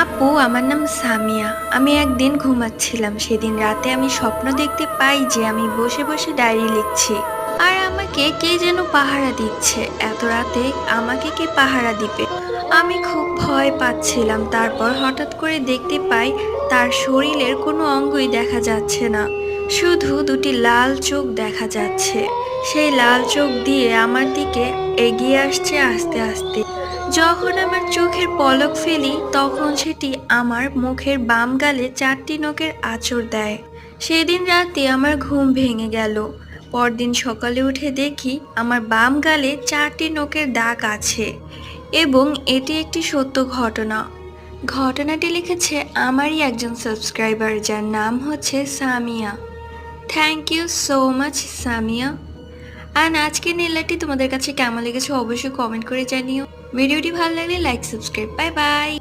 আপু, আমার নাম সামিয়া। আমি একদিন ঘুমাচ্ছিলাম। সেদিন রাতে আমি স্বপ্ন দেখতে পাই যে আমি বসে বসে ডায়েরি লিখছি, আর আমাকে কে যেন পাহারা দিচ্ছে। এত রাতে আমাকে কে পাহারা দিবে? আমি খুব ভয় পাচ্ছিলাম। তারপর হঠাৎ করে দেখতে পাই তার শরীরের কোনো অঙ্গই দেখা যাচ্ছে না, শুধু দুটি লাল চোখ দেখা যাচ্ছে। সেই লাল চোখ দিয়ে আমার দিকে এগিয়ে আসছে আস্তে আস্তে। যখন আমার চোখের পলক ফেলি তখন সেটি আমার মুখের বাম গালে 4টি নখের আঁচড় দেয়। সেদিন রাতে আমার ঘুম ভেঙে গেল। পরদিন সকালে উঠে দেখি আমার বাম গালে 4টি নখের দাগ আছে, এবং এটি একটি সত্য ঘটনা। ঘটনাটি লিখেছে আমারই একজন সাবস্ক্রাইবার, যার নাম হচ্ছে Samia. Thank you so much, Samia. আর আজকের নীলাটি তোমাদের কাছে কেমন লেগেছে অবশ্যই কমেন্ট করে জানিও। ভিডিওটি ভালো লাগলে লাইক, সাবস্ক্রাইব। Bye bye.